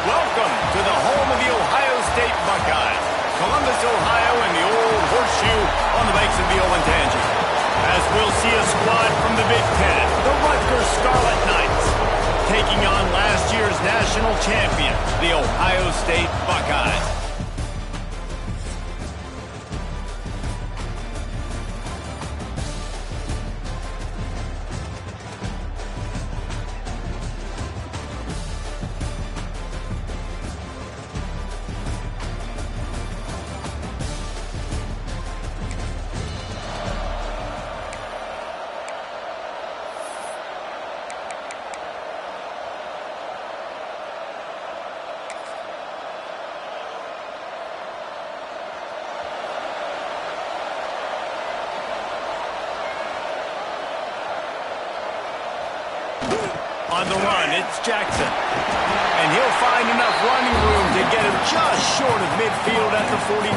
Welcome to the home of the Ohio State Buckeyes, Columbus, Ohio, and the old horseshoe on the banks of the Olentangy. As we'll see a squad from the Big Ten, the Rutgers Scarlet Knights, taking on last year's national champion, the Ohio State Buckeyes. On the run, it's Jackson. And he'll find enough running room to get him just short of midfield at the 49.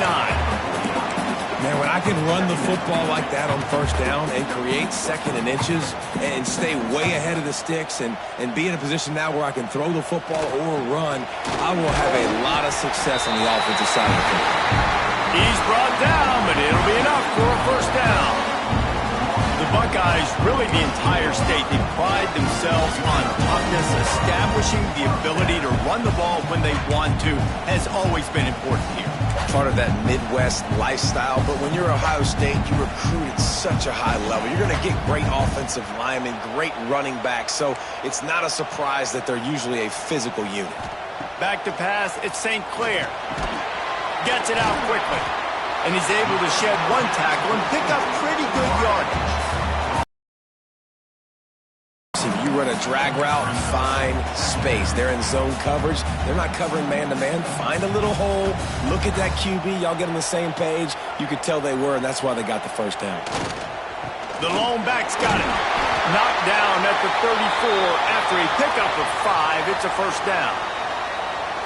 Man, when I can run the football like that on first down and create second and inches and stay way ahead of the sticks and be in a position now where I can throw the football or run, I will have a lot of success on the offensive side of the football. He's brought down, but it'll be enough for a first down. The Buckeyes, really the entire state, they pride themselves on toughness. Establishing the ability to run the ball when they want to has always been important here. Part of that Midwest lifestyle, but when you're Ohio State, you recruit at such a high level. You're going to get great offensive linemen, great running backs, so it's not a surprise that they're usually a physical unit. Back to pass, it's St. Clair. Gets it out quickly, and he's able to shed one tackle and pick up pretty good yardage. If you run a drag route, find space. They're in zone coverage. They're not covering man-to-man. Find a little hole. Look at that QB. Y'all get on the same page. You could tell they were, and that's why they got the first down. The lone back's got it. Knocked down at the 34 after a pickup of 5. It's a first down.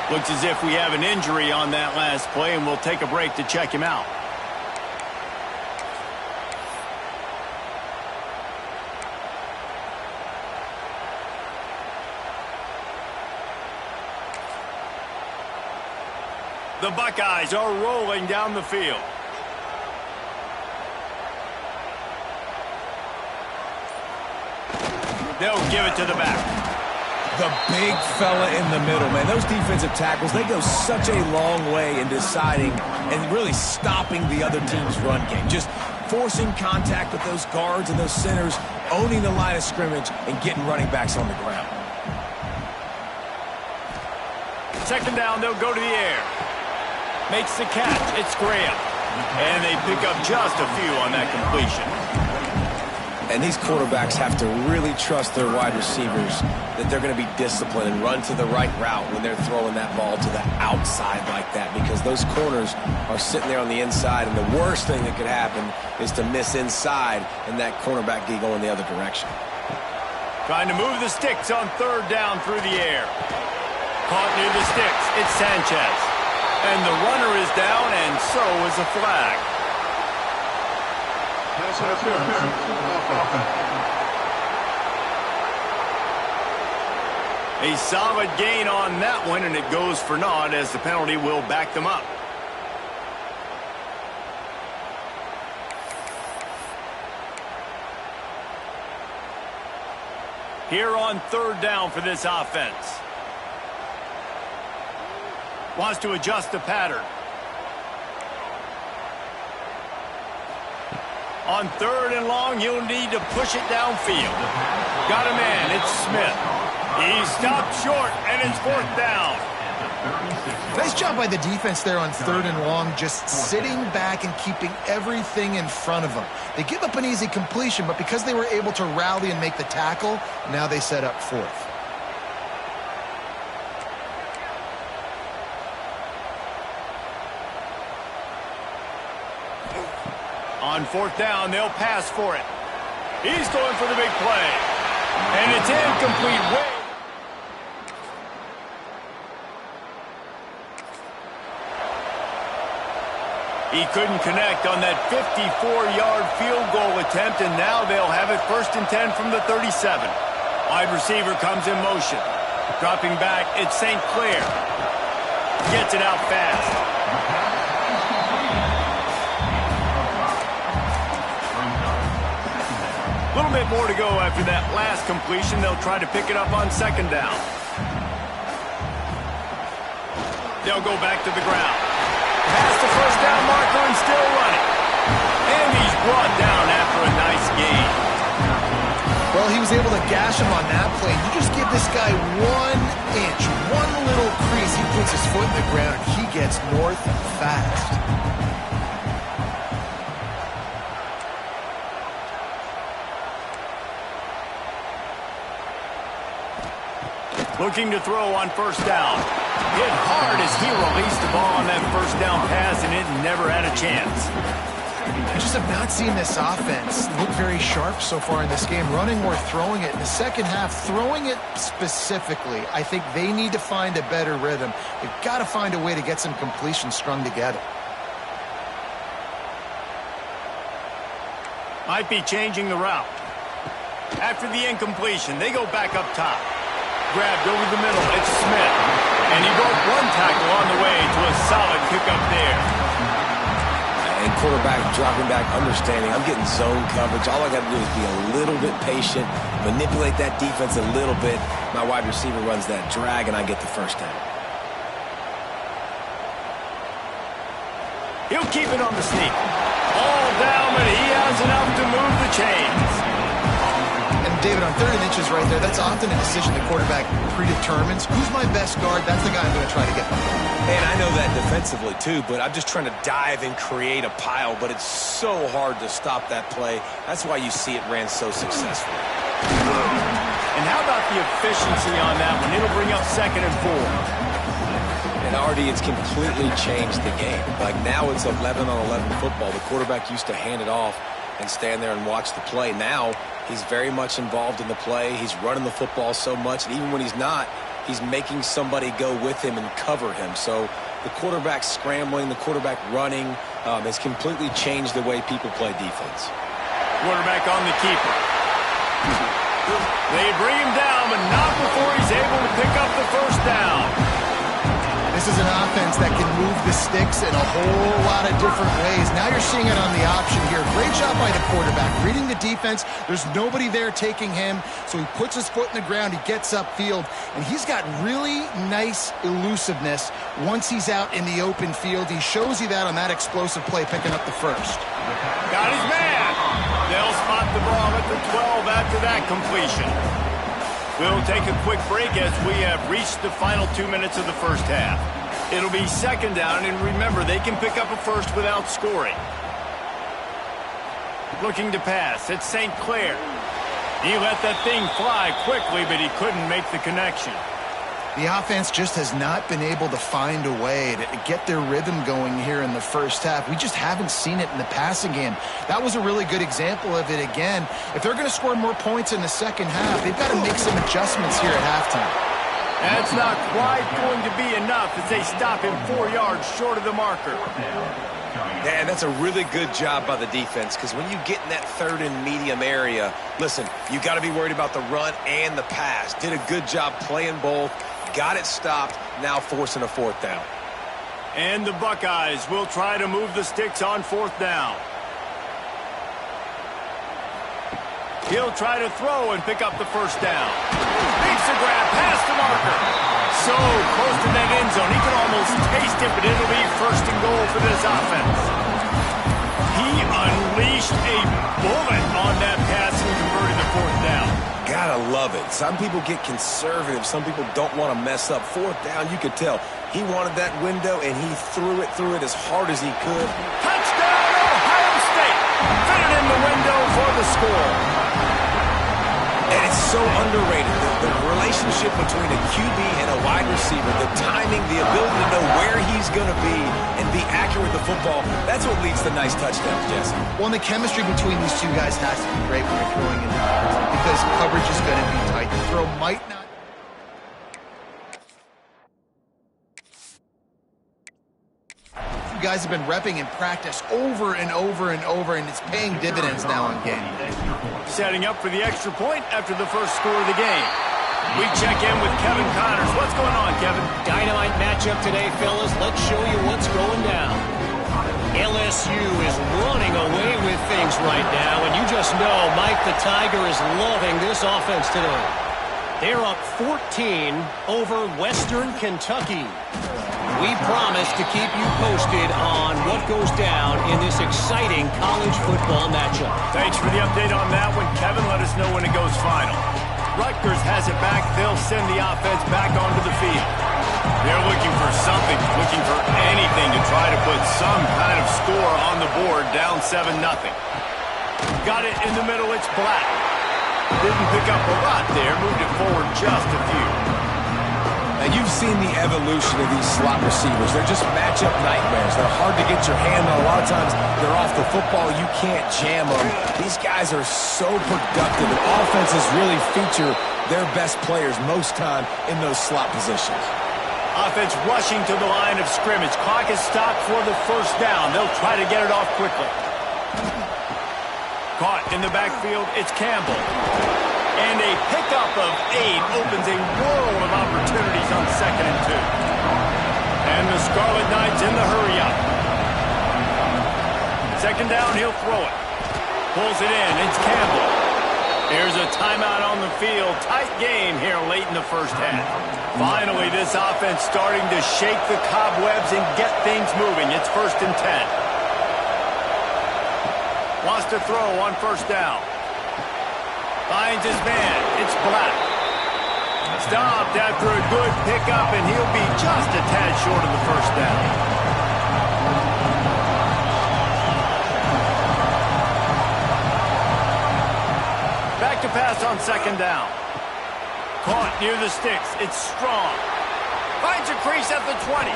Looks as if we have an injury on that last play, and we'll take a break to check him out. The Buckeyes are rolling down the field. They'll give it to the back. The big fella in the middle, man. Those defensive tackles, they go such a long way in deciding and really stopping the other team's run game. Just forcing contact with those guards and those centers, owning the line of scrimmage, and getting running backs on the ground. Second down, they'll go to the air. Makes the catch. It's Graham. And they pick up just a few on that completion. And these quarterbacks have to really trust their wide receivers that they're going to be disciplined and run to the right route when they're throwing that ball to the outside like that, because those corners are sitting there on the inside, and the worst thing that could happen is to miss inside and that cornerback get going the other direction. Trying to move the sticks on third down through the air. Caught near the sticks. It's Sanchez. And the runner is down, and so is a flag. A solid gain on that one, and it goes for naught as the penalty will back them up. Here on third down for this offense. Wants to adjust the pattern. On third and long, you'll need to push it downfield. Got a man, it's Smith. He stopped short, and it's fourth down. Nice job by the defense there on third and long, just sitting back and keeping everything in front of them. They give up an easy completion, but because they were able to rally and make the tackle, now they set up fourth. On fourth down, they'll pass for it. He's going for the big play. And it's incomplete. He couldn't connect on that 54-yard field goal attempt, and now they'll have it 1st and 10 from the 37. Wide receiver comes in motion. Dropping back, it's St. Clair. Gets it out fast. A little bit more to go after that last completion. They'll try to pick it up on second down. They'll go back to the ground. Past the first down marker and still running. And he's brought down after a nice gain. Well, he was able to gash him on that play. You just give this guy 1 inch, one little crease. He puts his foot in the ground, and he gets north fast. Looking to throw on first down. Hit hard as he released the ball on that first down pass, and it never had a chance. I just have not seen this offense look very sharp so far in this game, running or throwing it. In the second half, throwing it specifically, I think they need to find a better rhythm. They've got to find a way to get some completions strung together. Might be changing the route. After the incompletion, they go back up top. Grabbed over the middle, it's Smith. And he broke one tackle on the way to a solid pickup there. And quarterback dropping back, understanding I'm getting zone coverage. All I got to do is be a little bit patient, manipulate that defense a little bit. My wide receiver runs that drag, and I get the first down. He'll keep it on the sneak. All down, but he has enough to move the chains. And David, on 3rd and inches right there, that's often a decision the quarterback predetermines. Who's my best guard? That's the guy I'm going to try to get behind. And I know that defensively too, but I'm just trying to dive and create a pile, but it's so hard to stop that play. That's why you see it ran so successfully. And how about the efficiency on that one? It'll bring up 2nd and 4. And already it's completely changed the game. Like now it's 11-on-11 football. The quarterback used to hand it off and stand there and watch the play. Now he's very much involved in the play. He's running the football so much, and even when he's not, he's making somebody go with him and cover him. So the quarterback scrambling, the quarterback running has completely changed the way people play defense. Quarterback on the keeper. They bring him down, but not before he's able to pick up the first down. This is an offense that can move the sticks in a whole lot of different ways. Now you're seeing it on the option here. Great job by the quarterback. Reading the defense, there's nobody there taking him, so he puts his foot in the ground, he gets upfield, and he's got really nice elusiveness once he's out in the open field. He shows you that on that explosive play, picking up the first. Got his man. They'll spot the ball at the 12 after that completion. We'll take a quick break as we have reached the final 2 minutes of the first half. It'll be 2nd down, and remember, they can pick up a first without scoring. Looking to pass, it's St. Clair. He let that thing fly quickly, but he couldn't make the connection. The offense just has not been able to find a way to get their rhythm going here in the first half. We just haven't seen it in the passing game. That was a really good example of it again. If they're going to score more points in the second half, they've got to make some adjustments here at halftime. That's not quite going to be enough as they stop him 4 yards short of the marker. And that's a really good job by the defense, because when you get in that 3rd and medium area, listen, you got to be worried about the run and the pass. Did a good job playing both. Got it stopped, now forcing a 4th down. And the Buckeyes will try to move the sticks on 4th down. He'll try to throw and pick up the first down. Makes a grab past the marker. So close to that end zone, he can almost taste it, but it'll be 1st and goal for this offense. He unleashed a bullet on that pass and converted the 4th down. Gotta love it. Some people get conservative. Some people don't want to mess up. 4th down, you could tell. He wanted that window, and he threw it as hard as he could. Touchdown, Ohio State! Fitted in the window for the score. And it's so underrated. The relationship between a QB and a wide receiver, the timing, the ability to know where he's going to be and be accurate with the football, that's what leads to nice touchdowns, Jesse. Well, and the chemistry between these two guys has to be great when you're throwing in because coverage is going to be tight. The throw might not. You guys have been repping in practice over and over and over, and it's paying dividends now on game day. Setting up for the extra point after the first score of the game. We check in with Kevin Connors. What's going on, Kevin? Dynamite matchup today, fellas. Let's show you what's going down. LSU is running away with things right now, and you just know Mike the Tiger is loving this offense today. They're up 14 over Western Kentucky. We promise to keep you posted on what goes down in this exciting college football matchup. Thanks for the update on that one, Kevin. Let us know when it goes final. Rutgers has it back. They'll send the offense back onto the field. They're looking for something, looking for anything to try to put some kind of score on the board, down 7-0. Got it in the middle, it's Black. Didn't pick up a lot there, moved it forward just a few. And you've seen the evolution of these slot receivers. They're just matchup nightmares. They're hard to get your hand on. A lot of times they're off the football. You can't jam them. These guys are so productive, and offenses really feature their best players most time in those slot positions. Offense rushing to the line of scrimmage. Clock is stopped for the first down. They'll try to get it off quickly. Caught in the backfield, it's Campbell. And a pickup of 8 opens a world of opportunities on 2nd and 2. And the Scarlet Knights in the hurry-up. 2nd down, he'll throw it. Pulls it in, it's Campbell. Here's a timeout on the field. Tight game here late in the first half. Finally, this offense starting to shake the cobwebs and get things moving. It's 1st and 10. Wants to throw on 1st down. Finds his man. It's Black. Stopped after a good pickup, and he'll be just a tad short of the 1st down. Back to pass on 2nd down. Caught near the sticks. It's Strong. Finds a crease at the 20.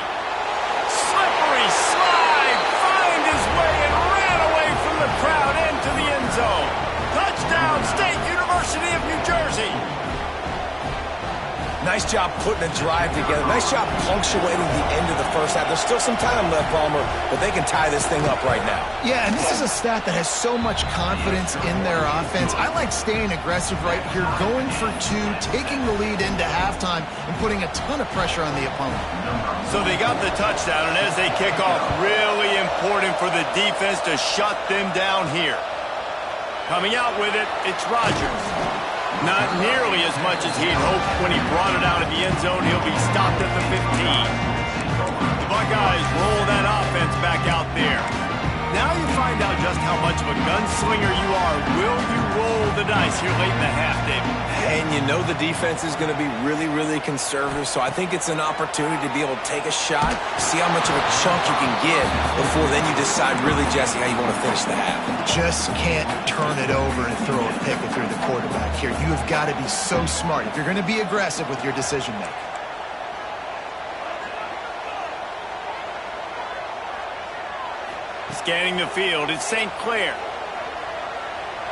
Slippery slide. Find his way and ran away from the crowd into the end zone. Touchdown, State University of New Jersey. Nice job putting a drive together. Nice job punctuating the end of the first half. There's still some time left, Palmer, but they can tie this thing up right now. Yeah, and this is a stat that has so much confidence in their offense. I like staying aggressive right here, going for 2, taking the lead into halftime, and putting a ton of pressure on the opponent. So they got the touchdown, and as they kick off, really important for the defense to shut them down here. Coming out with it, it's Rodgers. Not nearly as much as he'd hoped when he brought it out of the end zone. He'll be stopped at the 15. The Buckeyes roll that offense back out there. Now you find out just how much of a gunslinger you are. Will you roll the dice here late in the half, David? And you know the defense is going to be really, really conservative, so I think it's an opportunity to be able to take a shot, see how much of a chunk you can get before then you decide really, Jesse, how you want to finish the half. Just can't turn it over and throw a pick if you're the quarterback here. You have got to be so smart if you're going to be aggressive with your decision-making. Scanning the field, it's St. Clair.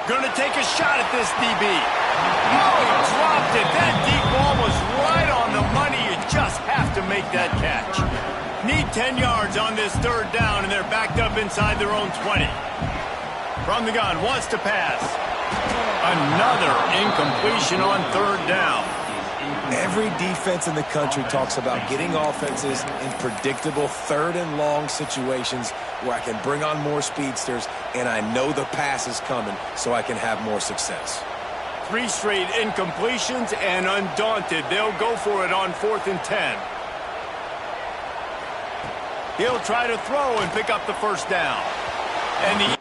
Gonna take a shot at this DB. Oh, he dropped it. That deep ball was right on the money. You just have to make that catch. Need 10 yards on this 3rd down, and they're backed up inside their own 20. From the gun, wants to pass. Another incompletion on 3rd down. Every defense in the country talks about getting offenses in predictable 3rd and long situations where I can bring on more speedsters and I know the pass is coming so I can have more success. 3 straight incompletions, and undaunted, they'll go for it on 4th and 10. He'll try to throw and pick up the 1st down. And the